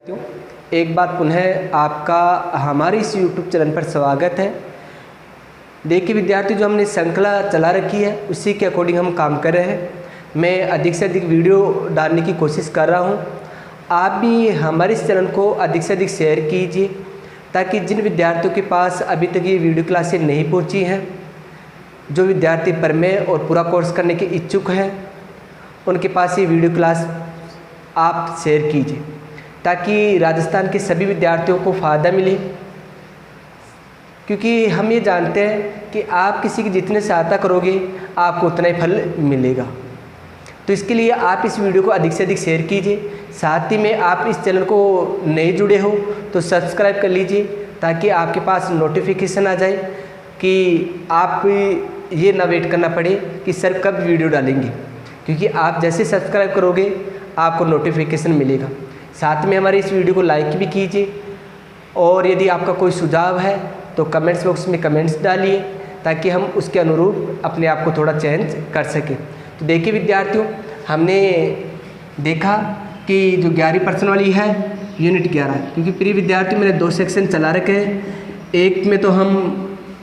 एक बार पुनः आपका हमारे इस YouTube चैनल पर स्वागत है। देखिए विद्यार्थी, जो हमने श्रृंखला चला रखी है उसी के अकॉर्डिंग हम काम कर रहे हैं। मैं अधिक से अधिक वीडियो डालने की कोशिश कर रहा हूं। आप भी हमारे इस चैनल को अधिक से अधिक शेयर कीजिए ताकि जिन विद्यार्थियों के पास अभी तक ये वीडियो क्लासें नहीं पहुंची हैं, जो विद्यार्थी प्रमेय और पूरा कोर्स करने के इच्छुक हैं, उनके पास ये वीडियो क्लास आप शेयर कीजिए ताकि राजस्थान के सभी विद्यार्थियों को फ़ायदा मिले। क्योंकि हम ये जानते हैं कि आप किसी की जितने सहायता करोगे आपको उतना ही फल मिलेगा। तो इसके लिए आप इस वीडियो को अधिक से अधिक शेयर कीजिए। साथ ही में आप इस चैनल को नए जुड़े हो तो सब्सक्राइब कर लीजिए ताकि आपके पास नोटिफिकेशन आ जाए कि आप ये ना वेट करना पड़े कि सर कब वीडियो डालेंगे, क्योंकि आप जैसे सब्सक्राइब करोगे आपको नोटिफिकेशन मिलेगा। साथ में हमारे इस वीडियो को लाइक भी कीजिए और यदि आपका कोई सुझाव है तो कमेंट्स बॉक्स में कमेंट्स डालिए ताकि हम उसके अनुरूप अपने आप को थोड़ा चेंज कर सकें। तो देखिए विद्यार्थियों, हमने देखा कि जो 11% वाली है यूनिट 11, क्योंकि प्रिय विद्यार्थियों मैंने 2 सेक्शन चला रखे हैं। एक में तो हम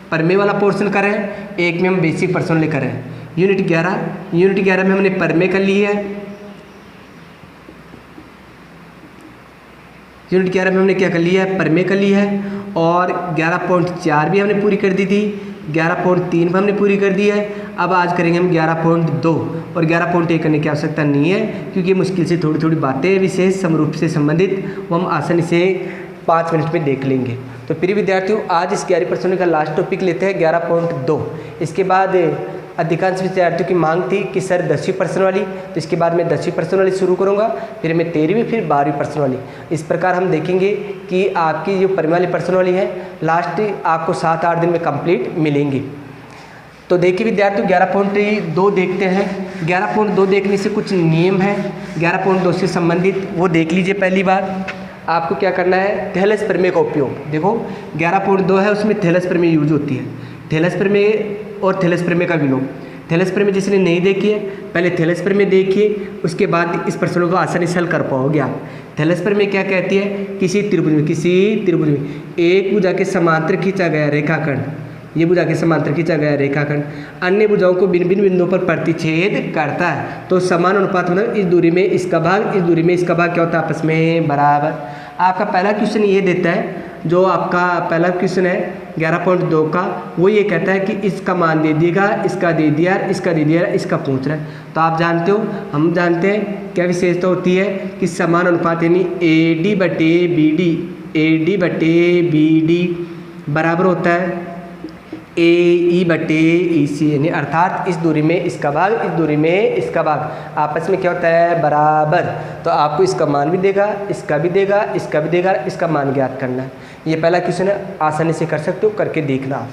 प्रमेय वाला पोर्शन कर रहे हैं, एक में हम बेसिक पर्सनली कर रहे हैं। यूनिट 11 में हमने प्रमेय कर ली है। यूनिट 11 में हमने क्या कर लिया है, प्रमेय कर ली है। और 11.4 भी हमने पूरी कर दी थी, 11.3 भी हमने पूरी कर दी है। अब आज करेंगे हम 11.2 और 11.1 करने की आवश्यकता नहीं है, क्योंकि मुश्किल से थोड़ी थोड़ी बातें विशेष समरूप से संबंधित वो हम आसानी से 5 मिनट में देख लेंगे। तो प्रिय विद्यार्थियों, आज इस 11% का लास्ट टॉपिक लेते हैं 11.2। इसके बाद अधिकांश विद्यार्थियों की मांग थी कि सर 10वीं वाली, तो इसके बाद मैं 10वीं वाली शुरू करूंगा, फिर मैं 13वीं, फिर 12वीं वाली। इस प्रकार हम देखेंगे कि आपकी जो प्रमेय वाली पर्सन वाली है लास्ट आपको 7-8 दिन में कंप्लीट मिलेंगी। तो देखिए विद्यार्थियों, 11.2 देखते हैं। 11.2 देखने से कुछ नियम है 11.2 से संबंधित, वो देख लीजिए। पहली बात आपको क्या करना है, थेलेस प्रमेय का उपयोग। देखो 11.2 है, उसमें थेलेस प्रमेय यूज होती है। थेलेस प्रमेय और थेलेस प्रमेय का विलोम। थेलेस प्रमेय जिसने नहीं देखी है पहले थेलेस प्रमेय देखिए, उसके बाद इस प्रश्नों को आसानी से हल कर पाओगे आप। थेलेस प्रमेय क्या कहती है, किसी त्रिभुज में एक भुजा के समांतर खींचा गया रेखाखंड, ये भुजा के समांतर खींचा गया रेखाखंड अन्य भुजाओं को भिन्न भिन्न बिंदुओं पर प्रतिच्छेद करता है। तो समान अनुपात मतलब इस दूरी में इसका भाग, इस दूरी में इसका भाग क्या होता है, आपस में बराबर। आपका पहला क्वेश्चन ये देता है, जो आपका पहला क्वेश्चन है 11.2 का, वो ये कहता है कि इसका मान दे दिएगा, इसका दे दिया, इसका दे दिया, इसका पूछ रहा है। तो आप जानते हो, हम जानते हैं क्या विशेषता होती है कि समान अनुपात यानी AD बटे BD बराबर होता है AE बटे EC, यानी अर्थात इस दूरी में इसका भाग, इस दूरी में इसका भाग आपस में क्या होता है, बराबर। तो आपको इसका मान भी देगा, इसका भी देगा, इसका भी देगा, इसका मान ज्ञात करना है। ये पहला क्वेश्चन है, आसानी से कर सकते हो, करके देखना।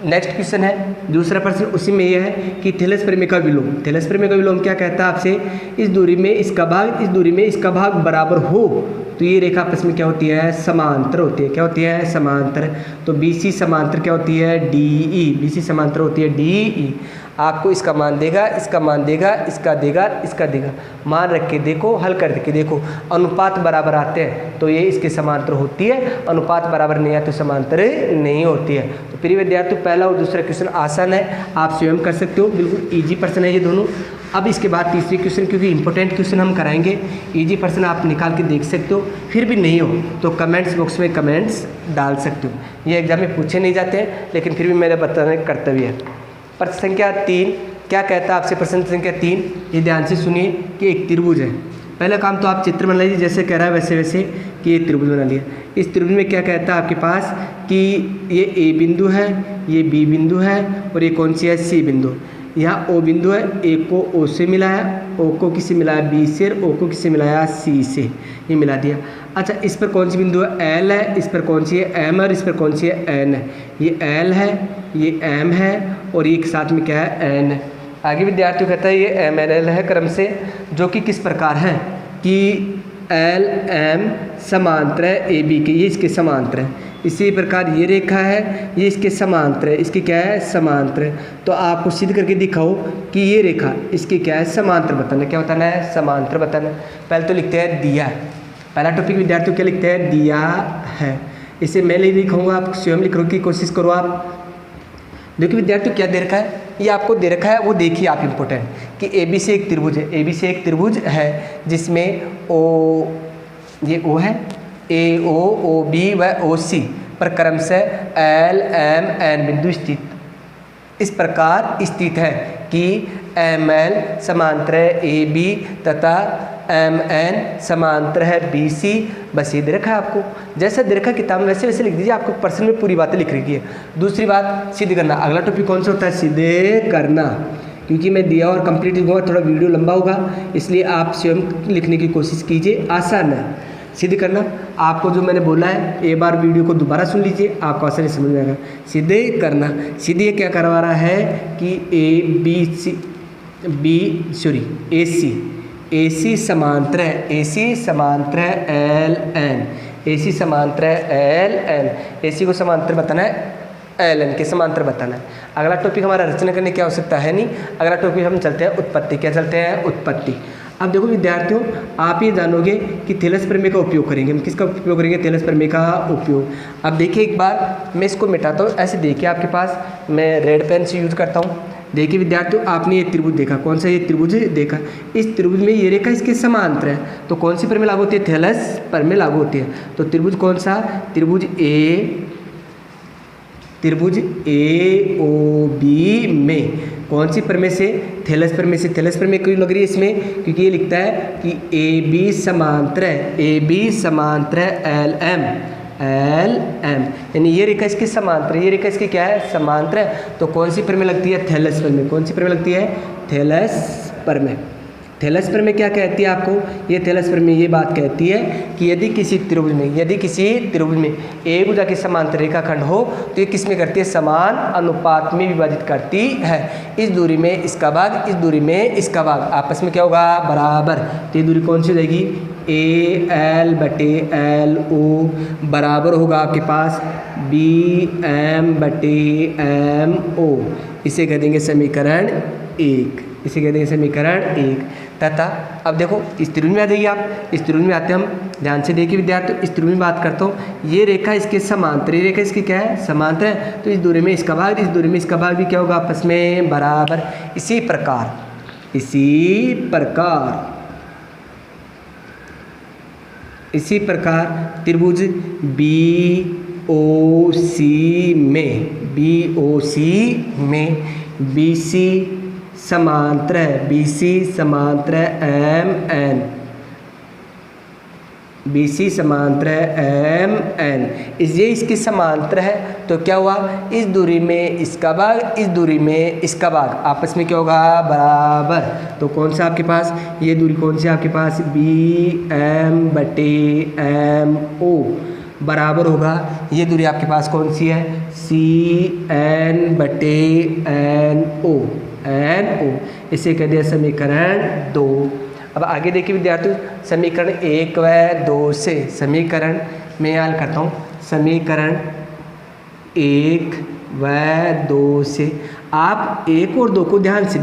नेक्स्ट क्वेश्चन है, दूसरा प्रश्न उसी में यह है कि थेलेस प्रमेय का विलोम। थेलेस प्रमेय का विलोम क्या कहता है आपसे, इस दूरी में इसका भाग, इस दूरी में इसका भाग बराबर हो तो ये रेखा आपस में क्या होती है, समांतर होती है। क्या होती है, समांतर। तो BC समांतर क्या होती है, DE। BC समांतर होती है DE। आपको इसका मान देगा, इसका मान देगा, इसका देगा, इसका देगा, मान रख के देखो, हल करके देखो। अनुपात बराबर आते हैं तो ये इसके समांतर होती है, अनुपात बराबर नहीं आते तो समांतर नहीं होती है। तो प्रिय विद्यार्थी, पहला और दूसरा क्वेश्चन आसान है, आप स्वयं कर सकते हो, बिल्कुल ईजी पर्सन है ये दोनों। अब इसके बाद तीसरी क्वेश्चन, क्योंकि इंपॉर्टेंट क्वेश्चन हम कराएंगे, ईजी पर्सन आप निकाल के देख सकते हो। फिर भी नहीं हो तो कमेंट्स बॉक्स में कमेंट्स डाल सकते हो। ये एग्जाम में पूछे नहीं जाते हैं, लेकिन फिर भी मेरा बताने का कर्तव्य है। प्रश्न संख्या 3 क्या कहता है आपसे, प्रश्न संख्या 3 ये ध्यान से सुनिए कि एक त्रिभुज है। पहला काम तो आप चित्र बना लीजिए, जैसे कह रहा है वैसे वैसे कि ये त्रिभुज बना लिया। इस त्रिभुज में क्या कहता है आपके पास कि ये A बिंदु है, ये B बिंदु है और ये कौन सी है, C बिंदु। यहाँ O बिंदु है, A को O से मिलाया, O को किससे मिलाया, B से, और O को किससे मिलाया, C से, ये मिला दिया। अच्छा, इस पर कौन सी बिंदु है, L है, इस पर कौन सी है, M है, और इस पर कौन सी है, N है। ये L है, ये M है और एक साथ में क्या है, N है। आगे विद्यार्थियों कहता है ये MNL है क्रम से, जो कि किस प्रकार है कि LM समांतर है AB के, ये इसके समांतर है। इसी प्रकार ये रेखा है, ये इसके समांतर है, इसकी क्या है, समांतर है। तो आपको सिद्ध करके दिखाओ कि ये रेखा इसकी क्या है, समांतर बताना। क्या बताना है, समांतर बताना। पहले तो लिखते हैं दिया है, पहला टॉपिक विद्यार्थियों क्या लिखते हैं, दिया है। इसे मैं नहीं लिखूंगा, आप स्वयं लिखने की कोशिश करो। आप देखिए विद्यार्थियों क्या दे रखा है, ये आपको दे रखा है, वो देखिए आप इम्पोर्टेंट कि ए बी से एक त्रिभुज है। ए बी से एक त्रिभुज है जिसमें ओ, ये ओ है, ए ओ, ओ बी व ओ सी पर क्रमशः एल एम एन बिंदु स्थित इस प्रकार स्थित है कि एम एल समांतर है ए बी तथा एम एन समांतर है बी सी। बस ये दे रखा है आपको, जैसा दे रखा है किताब में वैसे वैसे लिख दीजिए, आपको प्रश्न में पूरी बातें लिख रखी है। दूसरी बात सिद्ध करना। अगला टॉपिक कौन सा होता है, सिद्ध करना। क्योंकि मैं दिया और कंप्लीट लिखूँगा, थोड़ा वीडियो लंबा होगा, इसलिए आप स्वयं लिखने की कोशिश कीजिए, आसान है। सिद्ध करना आपको जो मैंने बोला है, एक बार वीडियो को दोबारा सुन लीजिए, आपको आसानी समझ में आएगा। सिद्ध करना, सिद्ध ये क्या करवा रहा है कि ए सी समांतर है, ए सी समांतर है एल एन, ए सी समांतर है एल एन, ए सी को समांतर बताना है एल एन के समांतर बताना है। अगला टॉपिक हमारा रचना करने की आवश्यकता है नहीं। अगला टॉपिक हम चलते हैं उत्पत्ति। क्या चलते हैं, उत्पत्ति। अब देखो विद्यार्थियों, आप ये जानोगे कि थेलस प्रमेय का उपयोग करेंगे। हम किसका उपयोग करेंगे, थेलस प्रमेय का उपयोग। अब देखिए एक बार मैं इसको मिटाता हूँ, ऐसे देखिए आपके पास मैं रेड पेन से यूज करता हूँ। देखिए विद्यार्थियों, आपने ये त्रिभुज देखा, कौन सा ये त्रिभुज देखा, इस त्रिभुज में ये रेखा इसके समांतर है, तो कौन सी प्रमेय लागू होती है, थेलस प्रमेय लागू होती है। तो त्रिभुज कौन सा, त्रिभुज ए ओ बी में कौन सी प्रमेय से, थेलस प्रमेय से। थेलस प्रमेय क्यों लग रही है इसमें, क्योंकि ये लिखता है कि ए बी समांतर है, ए बी समांतर है एल एम, एल एम, यानी ये रेखा इसकी समांतर है, ये रेखा इसकी क्या है, समांतर है। तो कौन सी प्रमेय लगती है, थेलस प्रमेय। कौन सी प्रमेय लगती है, थेलस प्रमेय। थेलस प्रमेय क्या कहती है आपको, ये थेलस प्रमेय ये बात कहती है कि यदि किसी त्रिभुज में एक भुजा की समांतर रेखाखंड हो तो ये किस में करती है, समान अनुपात में विभाजित करती है। इस दूरी में इसका भाग, इस दूरी में इसका भाग, आपस में क्या होगा, बराबर। तो ये दूरी कौन सी हो जाएगी, ए एल बटे एल ओ बराबर होगा आपके पास बी एम बटे एम ओ। इसे कह देंगे समीकरण 1, इसे कह देंगे समीकरण 1। तथा अब देखो इस त्रिभुज में आ जाइए आप, इस त्रिभुज में आते हम, ध्यान से देखिए विद्यार्थी, इस त्रिभुज में बात करता हूँ, ये रेखा इसके समांतर, ये रेखा इसकी क्या है, समांतर है। तो इस दूरी में इसका भाग, इस दूरी में इसका भाग भी क्या होगा, आपस में बराबर। इसी प्रकार त्रिभुज बी ओ सी में बी सी समांतर है, बी सी समांतर है एम एन, बी सी समांतर है एम एन, ये इसकी समांतर है। तो क्या हुआ, इस दूरी में इसका भाग, इस दूरी में इसका भाग, आपस में क्या होगा, बराबर। तो कौन सा आपके पास, ये दूरी कौन सी आपके पास, बी एम बटे एम ओ बराबर होगा, ये दूरी आपके पास कौन सी है, सी एन बटे एन ओ, इसे कह दिया समीकरण 2। अब आगे देखिए विद्यार्थियों, समीकरण 1 व 2 से, समीकरण मैं हल करता हूँ, समीकरण 1 व 2 से आप 1 और 2 को ध्यान से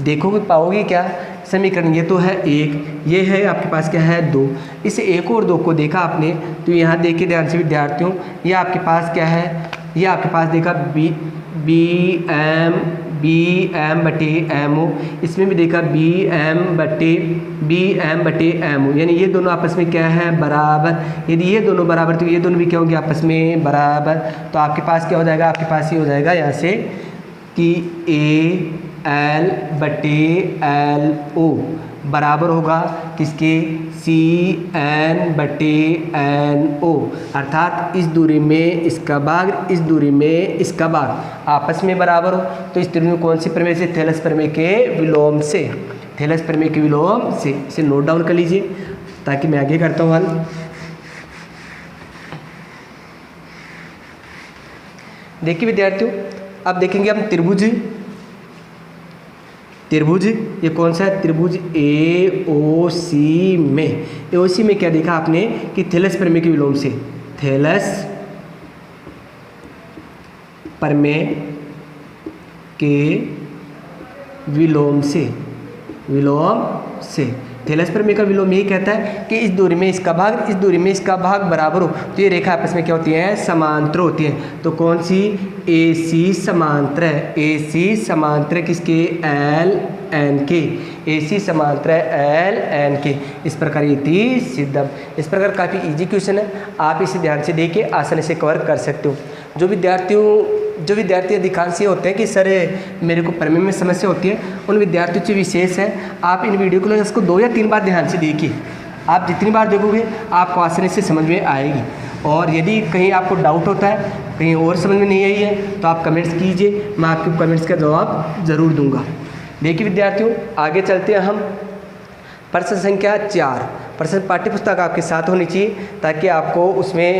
देखोगे पाओगे क्या, समीकरण ये तो है 1, ये है आपके पास क्या है 2। इस 1 और 2 को देखा आपने, तो यहाँ देखिए ध्यान से विद्यार्थियों, ये आपके पास क्या है, ये आपके पास देखा बी एम बटे एम ओ, इसमें भी देखा बी एम बटे एम ओ, यानी ये दोनों आपस में क्या है, बराबर। यदि ये दोनों बराबर तो ये दोनों भी क्या होंगे, आपस में बराबर। तो आपके पास क्या हो जाएगा, आपके पास ये हो जाएगा यहाँ से कि ए एल बटे एल ओ बराबर होगा किसके, सी एन बटे एन ओ, अर्थात इस दूरी में इसका भाग, इस दूरी में इसका भाग आपस में बराबर हो। तो इस त्रिभुज में कौन सी प्रमेय से, थेलस प्रमेय के विलोम से, थेलस प्रमेय के विलोम से। इसे नोट डाउन कर लीजिए ताकि मैं आगे करता हूँ हल। देखिए विद्यार्थियों, अब देखेंगे हम त्रिभुज ये कौन सा है, त्रिभुज ए ओ सी में, ए ओ सी में क्या देखा आपने कि थेलस प्रमेय के विलोम से, थेलस प्रमेय के विलोम से थेलस प्रमेय का विलोम यही कहता है कि इस दूरी में इसका भाग, इस दूरी में इसका भाग बराबर हो तो ये रेखा आपस में क्या होती है, समांतर होती है। तो कौन सी, AC समांतर है। AC समांतर किसके, LN के। AC समांतर है LN के। इस प्रकार ये थी सिद्धम। इस प्रकार काफ़ी इजी क्वेश्चन है, आप इसे ध्यान से देख के आसानी से कवर कर सकते हो। जो विद्यार्थी अधिकांश ये होते हैं कि सर मेरे को प्रमेय में समस्या होती है, उन विद्यार्थियों से विशेष है आप इन वीडियो को इसको 2 या 3 बार ध्यान से देखिए। आप जितनी बार देखोगे आपको आसानी से समझ में आएगी। और यदि कहीं आपको डाउट होता है, कहीं और समझ में नहीं आई है, तो आप कमेंट्स कीजिए, मैं आपके कमेंट्स का जवाब ज़रूर दूंगा। देखिए विद्यार्थियों, आगे चलते हैं हम। प्रश्न संख्या 4। प्रश्न पाठ्यपुस्तक आपके साथ होनी चाहिए ताकि आपको उसमें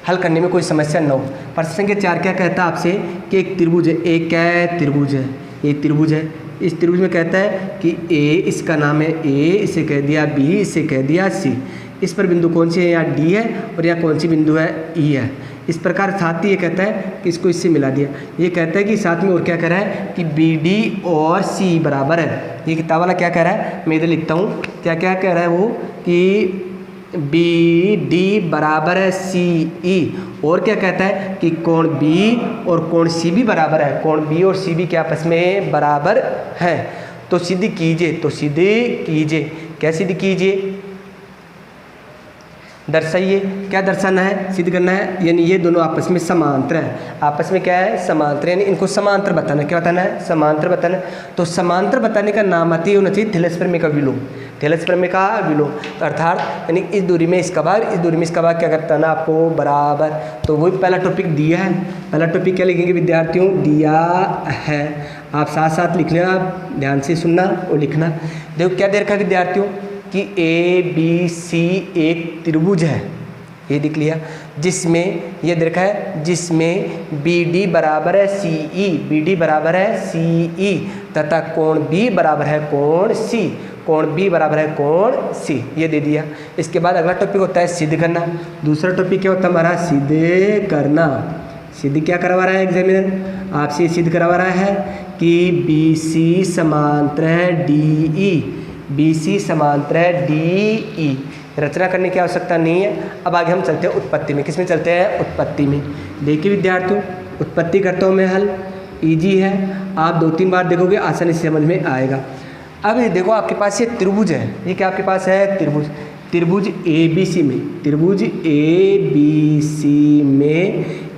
हल करने में कोई समस्या न हो। प्रश्न संख्या 4 क्या कहता है आपसे कि एक त्रिभुज है, एक क्या है, त्रिभुज है, ये त्रिभुज है। इस त्रिभुज में कहता है कि A इसका नाम है A, इसे कह दिया B, इसे कह दिया C। इस पर बिंदु कौन सी है, यहाँ D है और यहाँ कौन सी बिंदु है, E है। इस प्रकार साथ ही ये कहता है कि इसको इससे मिला दिया। ये कहता है कि साथ में और क्या कह रहा है कि BD और C बराबर है। ये किताब वाला क्या कह रहा है, मैं इधर लिखता हूँ, क्या क्या कह रहा है वो कि BD बराबर है CE। और क्या कहता है कि कोण B और कोण C भी बराबर है। कोण B और C भी क्या आपस में बराबर है। तो सिद्ध कीजिए, तो सिद्ध कीजिए। क्या सिद्ध कीजिए, दर्शाइए। क्या दर्शाना है, सिद्ध करना है, यानी ये दोनों आपस में समांतर है। आपस में क्या है, समांतर, यानी इनको समांतर बताना। क्या बताना है, समांतर बताना। तो समांतर बताने का नाम आती होना चाहिए थेलस प्रमेय का विलोम। थेलस प्रमेय का विलोम अर्थात यानी इस दूरी में इसका भाग, इस दूरी में इसका भाग क्या करता है ना आपको, बराबर। तो वही पहला टॉपिक दिया है। पहला टॉपिक क्या लिखेंगे विद्यार्थियों, दिया है। आप साथ साथ लिख लेना, ध्यान से सुनना और लिखना। देखो क्या दे रखा है विद्यार्थियों कि ABC एक त्रिभुज है, ये लिख लिया, जिसमें ये दे रखा है जिसमें BD बराबर है CE, BD बराबर है CE तथा कोण B बराबर है कोण C, कोण B बराबर है कोण C, ये दे दिया। इसके बाद अगला टॉपिक होता है सिद्ध करना। दूसरा टॉपिक क्या होता है हमारा, सिद्ध करना। सिद्ध क्या करवा रहा है एग्जामिनर, आपसे सिद्ध करवा रहा है कि BC समांतर है DE, BC समांतर है DE। रचना करने की आवश्यकता नहीं है। अब आगे हम चलते हैं उत्पत्ति में। किस में चलते हैं, उत्पत्ति में। देखिए विद्यार्थियों, उत्पत्ति करता हूँ मैं हल, इजी है, आप 2-3 बार देखोगे आसानी से समझ में आएगा। अब ये देखो आपके पास ये त्रिभुज है, ये क्या आपके पास है, त्रिभुज। त्रिभुज ABC में, त्रिभुज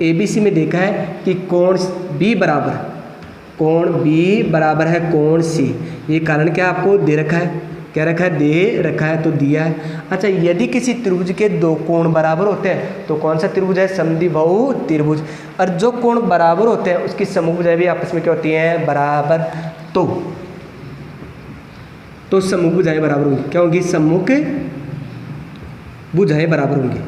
ABC में देखा है कि कोण B बराबर, कोण B बराबर है कोण C। ये कारण क्या आपको दे रखा है, क्या रखा है, दे रखा है, तो दिया है। अच्छा, यदि किसी त्रिभुज के 2 कोण बराबर होते हैं तो कौन सा त्रिभुज है, समद्विबाहु त्रिभुज। और जो कोण बराबर होते हैं उसकी समभुजाएं भी आपस में क्या होती हैं, बराबर। तो सम्मुख भुजाएं बराबर होंगी। क्या होंगी, सम्मुख भुजाएं बराबर होंगी,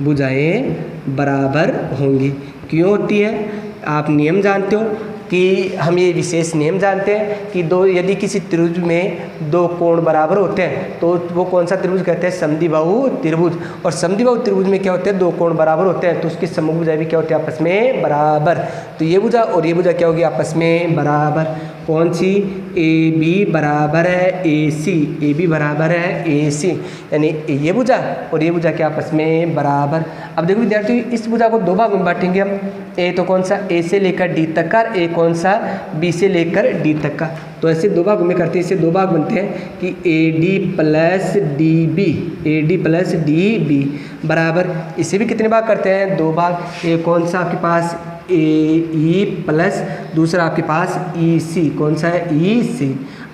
भुजाएं बराबर होंगी। क्यों होती है, आप नियम जानते हो कि हम ये विशेष नियम जानते हैं कि यदि किसी त्रिभुज में 2 कोण बराबर होते हैं तो वो कौन सा त्रिभुज कहते हैं, समद्विबाहु त्रिभुज। और समद्विबाहु त्रिभुज में क्या होते हैं, 2 कोण बराबर होते हैं तो उसकी सम्मुख भुजाएं भी क्या होती है, आपस में बराबर। तो ये भुजा और ये भुजा क्या होगी, आपस में बराबर। कौन सी, AB बराबर है AC, AB बराबर है AC, यानी ये भुजा और ये भुजा क्या आपस में बराबर। अब देखो विद्यार्थियों, इस भुजा को 2 भाग में बांटेंगे हम। ए तो कौन सा, A से लेकर D तक का, ए कौन सा, B से लेकर D तक का। तो ऐसे 2 भाग में करते हैं, इससे 2 भाग बनते हैं कि AD plus DB, AD plus DB बराबर। इसे भी कितने भाग करते हैं, 2 भाग। ए कौन सा आपके पास, AE प्लस दूसरा आपके पास EC, कौन सा है, EC।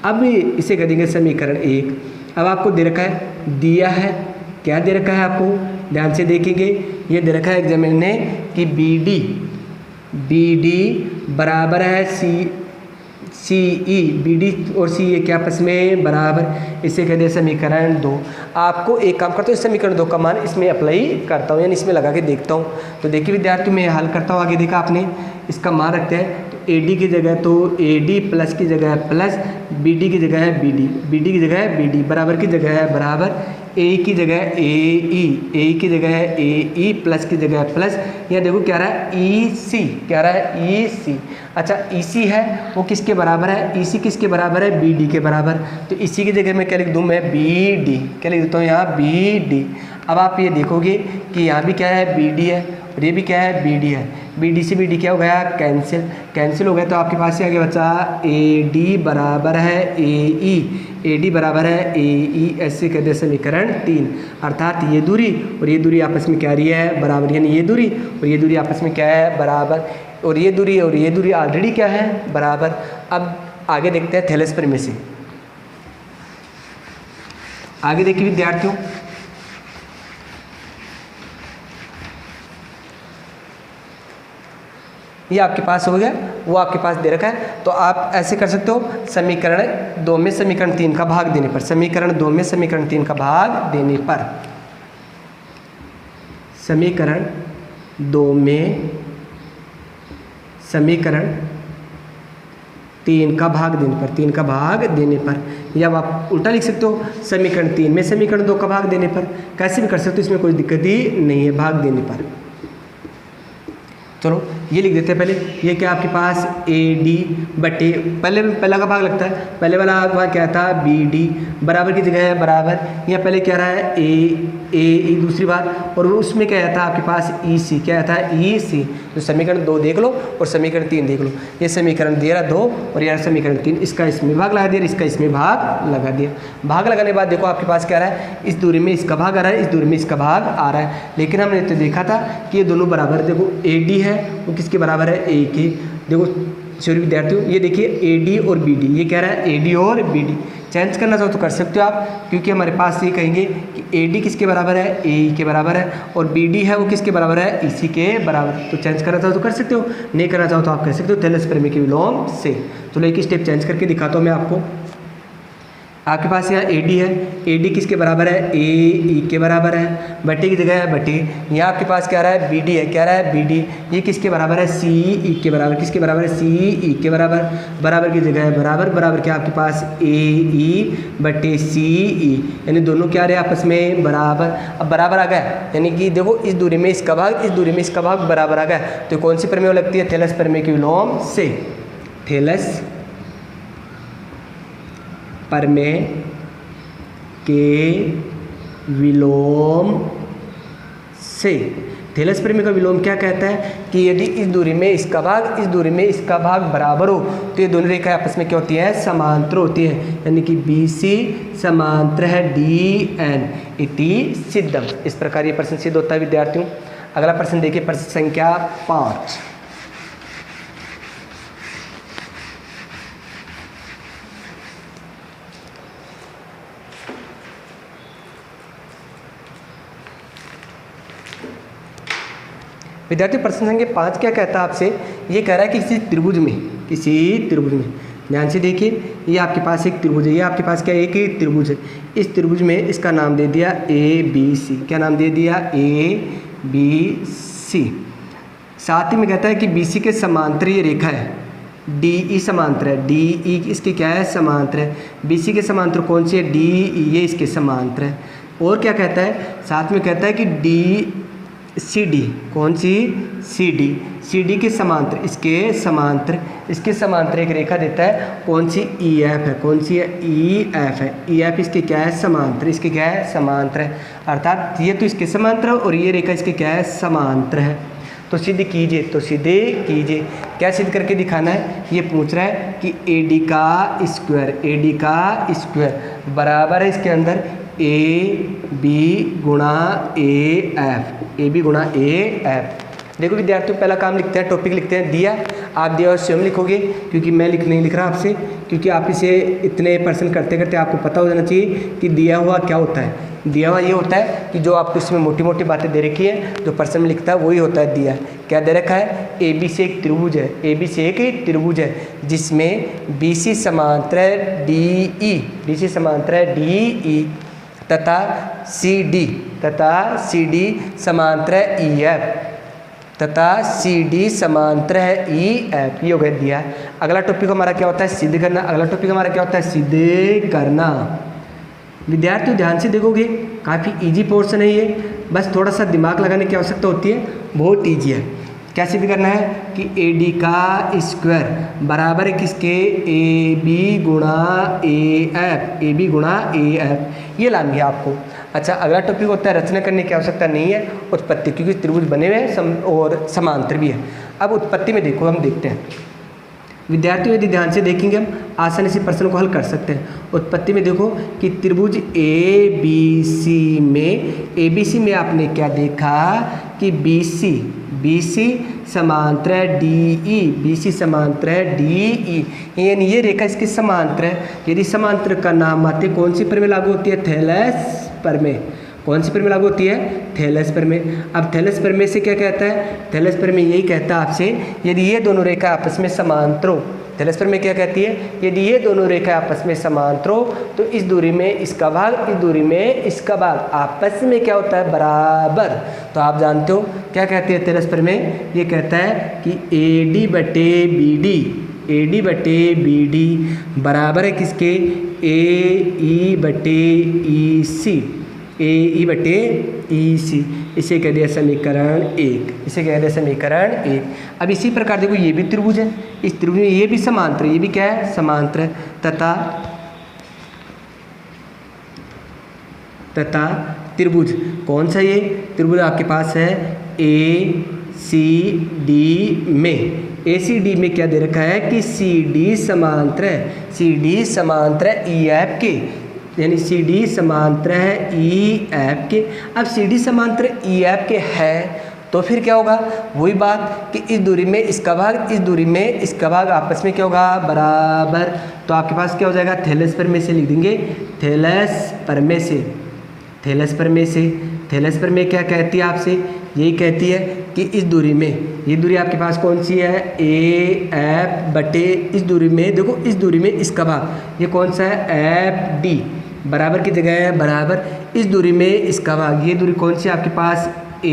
अब इसे कर देंगे समीकरण 1। अब आपको दे रखा है, दिया है, क्या दे रखा है आपको, ध्यान से देखेंगे। ये दे रखा है एग्जामिनर ने कि BD बराबर है CE, BD और CE के आपस में बराबर। इसे कहते हैं समीकरण 2। आपको एक काम करता हूँ, इस समीकरण 2 का मान इसमें अप्लाई करता हूँ, यानी इसमें लगा के देखता हूँ। तो देखिए विद्यार्थियों, मैं हल करता हूँ। आगे देखा आपने, इसका मान रखते हैं तो AD की जगह तो AD प्लस की जगह है प्लस, BD की जगह है BD, BD की जगह है BD, बराबर की जगह है बराबर। ए की जगह ए की जगह ए प्लस की जगह प्लस, यहाँ देखो क्या रहा है ई सी, क्या रहा है ई सी। अच्छा ई सी है वो किसके बराबर है, ई सी किसके बराबर है, बी डी के बराबर। तो इसी की जगह मैं क्या लिख दूँ, मैं बी डी, क्या लिख देता हूँ यहाँ बी डी। अब आप ये देखोगे कि यहाँ भी क्या है बी डी है और ये भी क्या है बी डी है, बी डी से बी डी क्या हो गया कैंसिल, कैंसिल हो गया। तो आपके पास से आगे बचा ए डी बराबर है ए डी बराबर है ए ई, ऐसे कहते हैं समीकरण 3। अर्थात ये दूरी और ये दूरी आपस में क्या रही है बराबर, यानी ये दूरी और ये दूरी आपस में क्या है बराबर, और ये दूरी ऑलरेडी क्या है बराबर। अब आगे देखते हैं थैलेस प्रेमिसी। आगे देखिए विद्यार्थियों, ये आपके पास हो गया, वो आपके पास दे रखा है। तो आप ऐसे कर सकते हो, समीकरण 2 में समीकरण 3 का भाग देने पर, समीकरण 2 में समीकरण 3 का भाग देने पर, समीकरण 2 में समीकरण 3 का भाग देने पर, 3 का भाग देने पर, या आप उल्टा लिख सकते हो, समीकरण 3 में समीकरण 2 का भाग देने पर, कैसे भी कर सकते हो, इसमें कोई दिक्कत ही नहीं है भाग देने पर। चलो ये लिख देते हैं पहले, ये क्या आपके पास ए डी बटे, पहला का भाग लगता है, पहले वाला भाग क्या था बी डी, बराबर की जगह है बराबर, यहाँ पहले क्या रहा है ए दूसरी बात, और उसमें क्या था आपके पास ई सी, क्या था ई सी। तो समीकरण 2 देख लो और समीकरण 3 देख लो, ये समीकरण दे रहा 2 और यार समीकरण 3, इसका इसमें भाग लगा दिया, इसका इसमें भाग लगा दिया। भाग लगाने के बाद देखो आपके पास क्या रहा है, इस दूरी में इसका भाग आ रहा है, इस दूरी में इसका भाग आ रहा है, लेकिन हमने तो देखा था कि ये दोनों बराबर, देखो ए डी है वो किसके बराबर है ए के। देखो सॉरी विद्यार्थियों, ये देखिए ए डी और बी डी, ये कह रहा है ए डी और बी डी। चेंज करना चाहो तो कर सकते हो आप, क्योंकि हमारे पास ये कहेंगे कि ए डी किसके बराबर है ए के बराबर है, और बी डी है वो किसके बराबर है इसी के बराबर। तो चेंज करना चाहो तो कर सकते हो, नहीं करना चाहो तो आप कह सकते हो थैलेस प्रमेय के विलोम से। चलो एक स्टेप चेंज करके दिखाता हूँ मैं आपको। आपके पास यहाँ ए डी है, ए डी किसके बराबर है ए ई के बराबर है, बटे की जगह है बटे, यहाँ आपके पास क्या रहा है बी डी है, क्या रहा है बी डी, ये किसके बराबर है सी ई के बराबर, किसके बराबर है सी ई के बराबर, बराबर की जगह है बराबर, बराबर क्या आपके पास ए ई बटे सी ई, यानी दोनों क्या रहे आपस में बराबर। अब बराबर आ गया, यानी कि देखो इस दूरी में इसका भाग, इस दूरी में इसका भाग बराबर आ गया। तो कौन सी प्रमेय लगती है, थैलेस प्रमेय के विलोम से, थैलेस प्रमेय के विलोम से। थैलेस प्रमेय का विलोम क्या कहता है कि यदि इस दूरी में इसका भाग, इस दूरी में इसका भाग बराबर हो तो ये दोनों रेखाएं आपस में क्या होती है समांतर होती है, यानी कि बी सी समांतर है डी एन इति सिद्धम। इस प्रकार ये प्रश्न सिद्ध होता है विद्यार्थियों। अगला प्रश्न देखिए, प्रश्न संख्या 5। विद्यार्थी प्रश्न संख्या 5 क्या कहता है आपसे, ये कह रहा है कि किसी त्रिभुज में, ध्यान से देखिए, ये आपके पास एक त्रिभुज है, ये आपके पास क्या एक त्रिभुज है, इस त्रिभुज में इसका नाम दे दिया ए बी सी, क्या नाम दे दिया ए बी सी। साथ ही में कहता है कि बी सी के समांतर ये रेखा है डी ई समांतर है, डी ई इसके क्या है समांतर है, बी सी के समांतर कौन सी है डी ई, ये इसके समांतर है। और क्या कहता है, साथ में कहता है कि डी सी डी, कौन सी सी डी के समांतर, इसके समांतर एक रेखा देता है, कौन सी ई एफ है, कौन सी है ई एफ है, ई एफ इसके क्या है समांतर, इसके क्या है समांतर है, अर्थात ये तो इसके समांतर है और ये रेखा इसके क्या है समांतर है। तो सिद्ध कीजिए, क्या सिद्ध करके दिखाना है, ये पूछ रहा है कि ए डी का स्क्वायर बराबर है इसके अंदर ए बी गुणा ए एफ। देखो विद्यार्थियों पहला काम लिखते हैं, टॉपिक लिखते हैं दिया, आप दिया और स्वयं लिखोगे, क्योंकि मैं नहीं लिख रहा आपसे, क्योंकि आप इसे इतने प्रश्न करते करते आपको पता हो जाना चाहिए कि दिया हुआ क्या होता है। दिया हुआ ये होता है कि जो आपको इसमें मोटी मोटी बातें दे रखी है, जो प्रश्न में लिखता है वही होता है दिया। क्या दे रखा है, ए बी से एक त्रिभुज है, ए बी से एक त्रिभुज है जिसमें बी सी समांतर है डी सी समांतर है डी ई तथा सी डी समांतर है ई एफ समांतर है ई एफ। ये हो गया दिया। अगला टॉपिक हमारा क्या होता है सिद्ध करना। विद्यार्थियों ध्यान से देखोगे काफ़ी इजी पोर्शन है ये, बस थोड़ा सा दिमाग लगाने की आवश्यकता होती है, बहुत ईजी है। क्या सिद्ध करना है कि ए डी का स्क्वायर बराबर है किसके, ए बी गुणा ए एफ, ए बी गुणा ए एफ, ये लानी है आपको। अच्छा, अगला टॉपिक होता है रचना करने की आवश्यकता नहीं है, उत्पत्ति, क्योंकि त्रिभुज बने हुए हैं और समांतर भी है। अब उत्पत्ति में देखो, हम देखते हैं विद्यार्थियों, यदि ध्यान से देखेंगे हम आसानी से प्रश्न को हल कर सकते हैं। उत्पत्ति में देखो कि त्रिभुज ए बी सी में आपने क्या देखा कि बी सी समांतर है डी ई, बी सी समांतर है डी ई, यानी ये रेखा इसकी समांतर है। यदि समांतर का नाम आते कौन सी प्रमेय लागू होती है, थेलेस प्रमेय। कौन सी प्रमेय लागू होती है, थेलेस प्रमेय। अब थेलेस प्रमेय से क्या कहता है, थेलेस प्रमेय यही कहता है आपसे यदि ये दोनों रेखा आपस में समांतर हो, थेलेस प्रमेय क्या कहती है, यदि ये दोनों रेखा आपस में समांतर हो तो इस दूरी में इसका भाग, इस दूरी में इसका भाग आपस में क्या होता है, बराबर। तो आप जानते हो क्या कहती है थेलेस प्रमेय, ये कहता है कि ए डी बटे बी डी बराबर है किसके, ए ई बटे ई सी, ए ई बटे ई सी। इसे कह दिया समीकरण 1, इसे कह दिया समीकरण 1। अब इसी प्रकार देखो ये भी त्रिभुज है, इस त्रिभुज में ये भी समांतर है, ये भी क्या है, समांतर है, तथा त्रिभुज कौन सा, ये त्रिभुज आपके पास है ए सी डी में क्या दे रखा है कि सी डी समांतर है ई एफ के, यानी सी डी समांतर है ई एफ के। अब सी डी समांतर ई एफ के है तो फिर क्या होगा, वही बात कि इस दूरी में इसका भाग, इस दूरी में इसका भाग आपस में क्या होगा, बराबर। तो आपके पास क्या हो जाएगा, थेलेस प्रमेय से लिख देंगे, थेलेस प्रमेय क्या कहती है आपसे, यही कहती है कि इस दूरी में, ये दूरी आपके पास कौन सी है, ए एफ बटे इस दूरी में, देखो इस दूरी में इसका भाग, ये कौन सा है, एफ डी, बराबर की जगह है बराबर, इस दूरी में इसका भाग, ये दूरी कौन सी है आपके पास, ए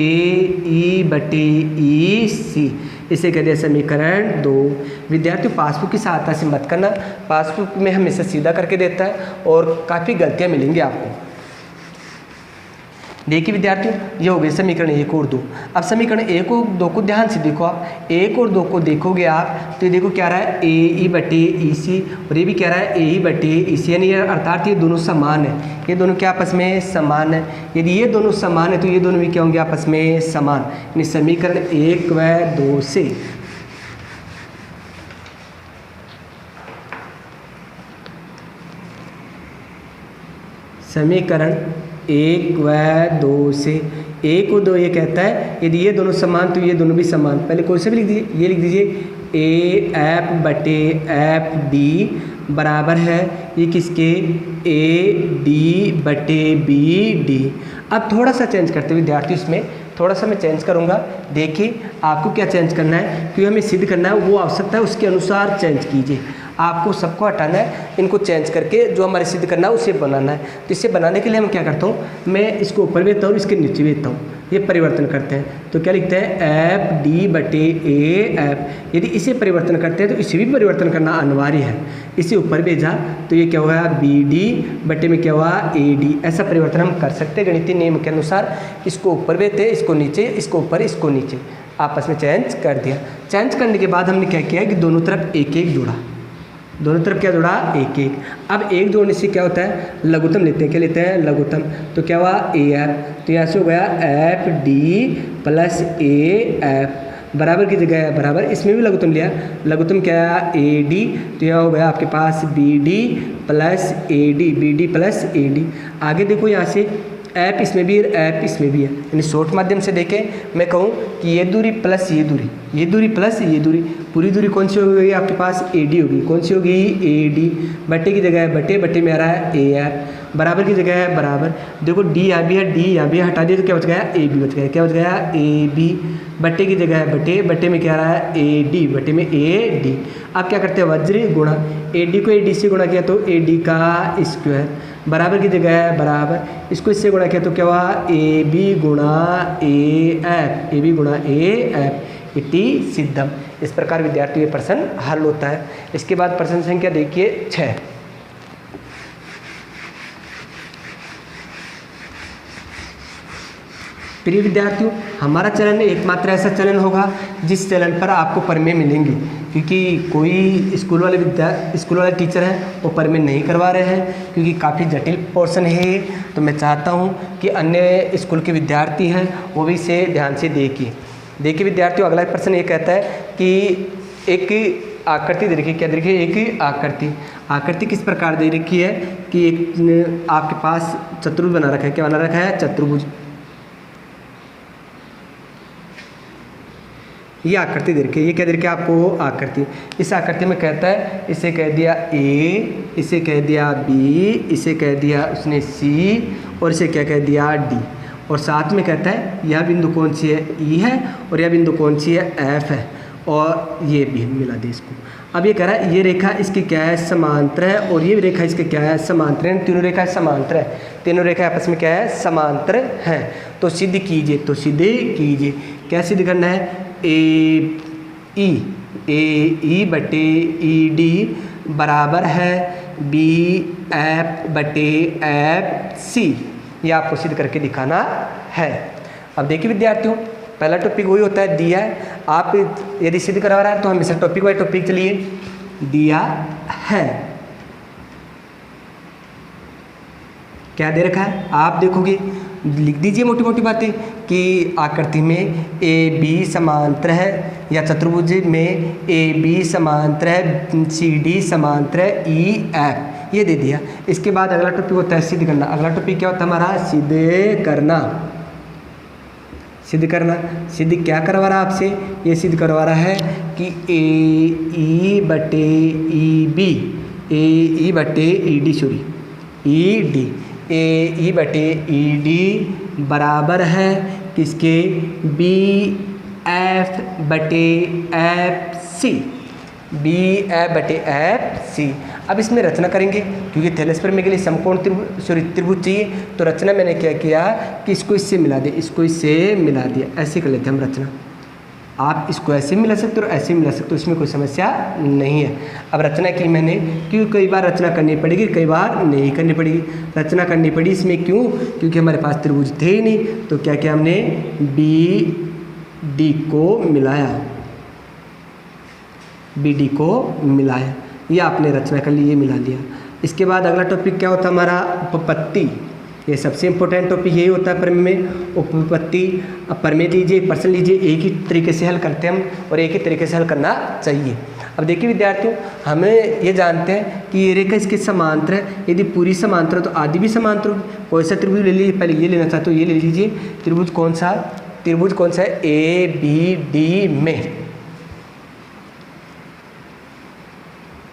ई बटे ई सी। इसे कहते हैं समीकरण 2। विद्यार्थियों पासबुक की सहायता से मत करना, पासबुक में हमेशा सीधा करके देता है और काफ़ी गलतियाँ मिलेंगी आपको। देखिए विद्यार्थियों, ये हो गए समीकरण 1 और 2। अब समीकरण 1 और 2 को ध्यान से देखो, आप 1 और 2 को देखोगे आप तो ये देखो क्या रहा है, ए ई बटे ई सी, और ये भी कह रहा है ए ई बटे ई सी, यानी अर्थात ये दोनों समान है, ये दोनों क्या आपस में समान है। यदि ये दोनों समान है तो ये दोनों भी क्या होंगे, आपस में समान, यानी समीकरण 1 व 2 से समीकरण 1 व 2 से 1 और 2 ये कहता है यदि ये दोनों समान तो ये दोनों भी समान। पहले कौन से भी लिख दीजिए, ये लिख दीजिए ए एफ बटे एफ डी बराबर है ये किसके, ए डी बटे बी डी। अब थोड़ा सा चेंज करते हैं विद्यार्थी, इसमें थोड़ा सा मैं चेंज करूँगा। देखिए आपको क्या चेंज करना है, क्योंकि हमें सिद्ध करना है वो आवश्यकता है उसके अनुसार चेंज कीजिए। आपको सबको हटाना है, इनको चेंज करके जो हमारे सिद्ध करना है उसे बनाना है। तो इसे बनाने के लिए हम क्या करता हूँ, मैं इसको ऊपर भी देता हूँ, इसके नीचे भी देता हूँ, ये परिवर्तन करते हैं। तो क्या लिखते हैं, एफ डी बटे ए एफ। यदि इसे परिवर्तन करते हैं तो इसे भी परिवर्तन करना अनिवार्य है। इसे ऊपर भेजा तो ये क्या हुआ, बी डी बटे में क्या हुआ, ए डी। ऐसा परिवर्तन हम कर सकते हैं गणितीय नियम के अनुसार। इसको ऊपर भेजते, इसको नीचे, इसको ऊपर, इसको नीचे, आपस में चेंज कर दिया। चेंज करने के बाद हमने क्या किया कि दोनों तरफ एक एक जोड़ा, दोनों तरफ क्या जोड़ा, एक एक। अब एक जोड़ने से क्या होता है, लघुत्तम लेते हैं, क्या लेते हैं, लघुत्तम। तो क्या हुआ, ए एफ, तो यहाँ से हो गया F D plus A F बराबर की जगह है बराबर, इसमें भी लघुत्तम लिया, लघुत्तम क्या है, ए डी, तो यह हो गया आपके पास B D plus A D, B D plus A D. आगे देखो यहाँ से ऐप इसमें भी है, ऐप इसमें भी है, यानी शॉर्ट माध्यम से देखें मैं कहूँ कि ये दूरी प्लस ये दूरी, ये दूरी प्लस ये दूरी, पूरी दूरी कौन सी होगी आपके पास, ए डी होगी। कौन सी होगी, ए डी। बटे की जगह है बटे, बटे में आ रहा है ए ऐप, बराबर की जगह है बराबर। देखो डी यहाँ भी है, डी यहाँ भी हटा दिया तो क्या बच गया, ए बी बच गया। क्या बच गया, ए बी। बटे की जगह है बटे, बटे में क्या आ रहा है, ए डी, बटे में ए डी। अब क्या करते हैं, वज्र गुणा, ए डी को ए डी से गुणा किया तो ए डी का स्क्वायर, बराबर की जगह है बराबर, इसको इससे गुणा किया तो क्या हुआ, ए बी गुणा ए एफ, ए बी गुणा ए एफ इति सिद्धम। इस प्रकार विद्यार्थी ये प्रश्न हल होता है। इसके बाद प्रश्न संख्या देखिए 6। प्रिय विद्यार्थियों, हमारा चलन एकमात्र ऐसा चलन होगा जिस चलन पर आपको प्रमेय मिलेंगी, क्योंकि कोई स्कूल वाले टीचर हैं वो प्रमेय नहीं करवा रहे हैं, क्योंकि काफ़ी जटिल पोर्शन है। तो मैं चाहता हूँ कि अन्य स्कूल के विद्यार्थी हैं वो भी इसे ध्यान से देखिए विद्यार्थियों, अगला प्रश्न ये कहता है कि एक आकृति दे रखी है। क्या दे रखी है? एक आकृति किस प्रकार दे रखी है कि एक आपके पास चतुर्भुज बना रखा है। क्या बना रखा है? चतुर्भुज। ये आकृति दे रखी है। ये क्या दे रखी है आपको? आकृति। इस आकृति में कहता है, इसे कह दिया ए, इसे कह दिया बी, इसे कह दिया उसने सी, और इसे क्या कह दिया डी, और साथ में कहता है यह बिंदु कौन सी है? ई है, और यह बिंदु कौन सी है? एफ है, और ये भी मिला दे इसको। अब ये कह रहा है ये रेखा इसकी क्या है? समांतर है, और ये रेखा इसके क्या है? समांतर है। तीनों रेखा समांतर है, तीनों रेखा आपस में क्या है? समांतर है। तो सिद्ध कीजिए। क्या सिद्ध करना है? ए ई बटे ई डी बराबर है बी एफ बटे एफ सी। ये आपको सिद्ध करके दिखाना है। अब देखिए विद्यार्थियों, पहला टॉपिक वही होता है, दिया है। आप यदि सिद्ध करवा रहा है तो हमेशा टॉपिक बाय टॉपिक चलिए। दिया है, क्या दे रखा है? आप देखोगे, लिख दीजिए मोटी मोटी बातें कि आकृति में ए बी समांतर है, या चतुर्भुज में ए बी समांतर है, सी डी समांतर है, ई एफ, ये दे दिया। इसके बाद अगला टॉपिक होता है सिद्ध करना। अगला टॉपिक क्या होता है हमारा? सिद्ध करना। सिद्ध क्या करवा रहा है आपसे? ये सिद्ध करवा रहा है कि ए ई बटे ई बी, ए ई बटे E D, sorry E D, A E बटे ई डी बराबर है किसके? बी एफ बटे एफ सी, बी एफ बटे एफ सी। अब इसमें रचना करेंगे, क्योंकि थैलेस्पर्मी के लिए समकोण त्रिभुज चाहिए। तो रचना मैंने क्या किया कि इसको इससे मिला दिया, इसको इससे मिला दिया। ऐसे कर लेते हैं हम रचना। आप इसको ऐसे मिला सकते हो और ऐसे मिला सकते हो, इसमें कोई समस्या नहीं है। अब रचना की मैंने, क्योंकि कई बार रचना करनी पड़ेगी, कई बार नहीं करनी पड़ेगी। रचना करनी पड़ी इसमें क्यों? क्योंकि हमारे पास त्रिभुज थे ही नहीं। तो क्या किया हमने? बी डी को मिलाया। ये आपने रचना कर ली, ये मिला दिया। इसके बाद अगला टॉपिक क्या होता है हमारा? उपपत्ति। ये सबसे इंपॉर्टेंट टॉपिक यही होता है प्रमेय में, उपपत्ति। अब प्रमेय लीजिए, प्रश्न लीजिए, एक ही तरीके से हल करते हैं हम, और एक ही तरीके से हल करना चाहिए। अब देखिए विद्यार्थियों, हमें ये जानते हैं कि ये रेखा इसके समांतर है। यदि पूरी समांतर हो तो आदि भी समांतर होगी। कोई सा त्रिभुज ले लीजिए, पहले ये लेना चाहते हो ये ले लीजिए। त्रिभुज कौन सा है? ए बी डी में।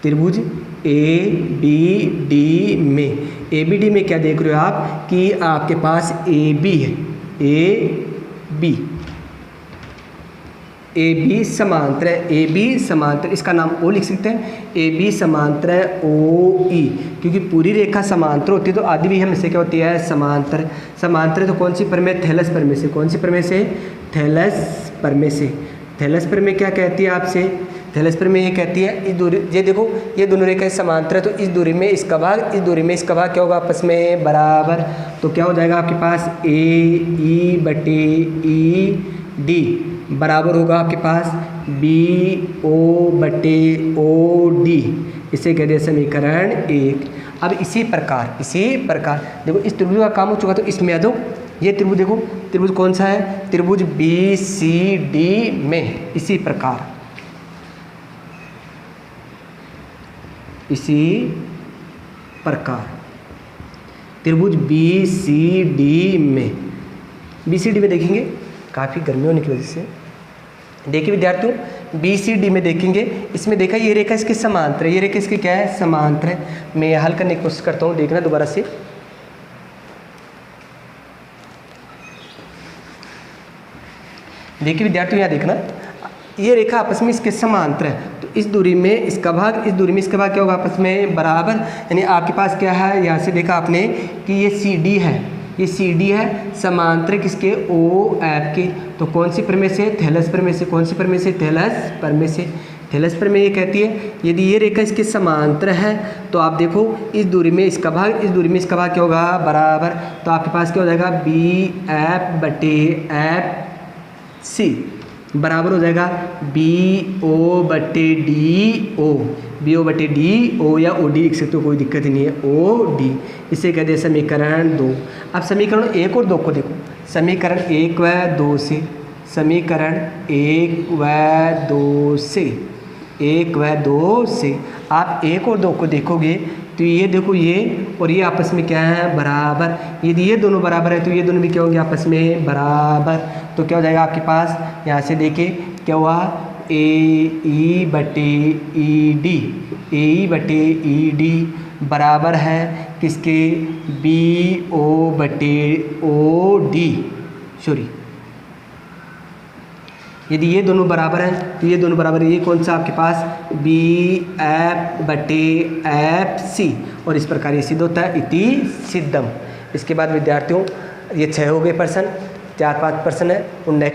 त्रिभुज ए बी डी में क्या देख रहे हो आप कि आपके पास ए बी है, ए बी समांतर है। इसका नाम ओ लिख सकते हैं। ए बी समांतर है ओ ई, क्योंकि पूरी रेखा समांतर होती है तो आदि भी हमेशा क्या होती है? समांतर। तो कौन सी प्रमेय? थैलस प्रमेय से। कौन सी प्रमेय से? थैलस प्रमेय क्या कहती है आपसे? थैलस प्रमेय ये कहती है, इस दूरी, ये देखो ये दोनों रेखाएं समांतर है, तो इस दूरी में इसका भाग, इस दूरी में इसका भाग क्या होगा? आपस में बराबर। तो क्या हो जाएगा आपके पास? ए ई बटे ई डी बराबर होगा आपके पास बी ओ बटे ओ डी। इसे कहते हैं समीकरण 1। अब इसी प्रकार देखो, इस त्रिभुज का काम हो चुका, तो इसमें आ जाओ। ये त्रिभुज देखो, त्रिभुज कौन सा है? त्रिभुज बी सी डी में। इसी प्रकार त्रिभुज बी सी डी में देखेंगे, काफ़ी गर्मी होने की वजह से। देखिए विद्यार्थियों, बी सी डी में देखेंगे, इसमें देखा ये रेखा इसके समांतर है, ये रेखा इसके क्या है? समांतर है। मैं हल करने की कोशिश करता हूँ, देखना दोबारा से। देखिए विद्यार्थियों, यहाँ देखना, ये रेखा आपस में इसके समांतर है, तो इस दूरी में इसका भाग, इस दूरी में इसका भाग क्या होगा? आपस में बराबर। यानी आपके पास क्या है? यहाँ से देखा आपने कि ये सी डी है, समांतर किसके? ओ एफ के। तो कौन सी प्रमेय से? थैलस प्रमेय से। कौन सी प्रमेय से? थैलस प्रमेय से। टेलर्स प्रमेय ये कहती है यदि ये रेखा इसके समांतर है तो आप देखो इस दूरी में इसका भाग इस दूरी में इसका भाग क्या होगा बराबर, तो आपके पास क्या हो जाएगा बी एफ बटे एफ सी बराबर हो जाएगा बी ओ बटे डी ओ, बी ओ बटे डी ओ या ओ डी लिख सकते हो, कोई दिक्कत ही नहीं है, ओ डी। इसे कहते हैं समीकरण 2। अब समीकरण 1 और 2 को देखो, समीकरण 1 व 2 से, समीकरण 1 व 2 से, 1 व 2 से आप 1 और 2 को देखोगे तो ये देखो ये और ये आपस में क्या है बराबर, यदि ये दोनों बराबर है तो ये दोनों भी क्या होंगे आपस में बराबर। तो क्या हो जाएगा आपके पास, यहाँ से देखिए क्या हुआ ए ई बटे ई डी, ए ई बटे ई डी बराबर है किसके बी ओ बटे ओ डी, सॉरी यदि ये दोनों बराबर हैं तो ये दोनों बराबर है, ये कौन सा आपके पास बी एफ बटे एफ सी, और इस प्रकार ये सिद्ध होता है इति सिद्धम। इसके बाद विद्यार्थियों ये 6 हो गए प्रश्न, 4-5 प्रश्न है, और नेक्स्ट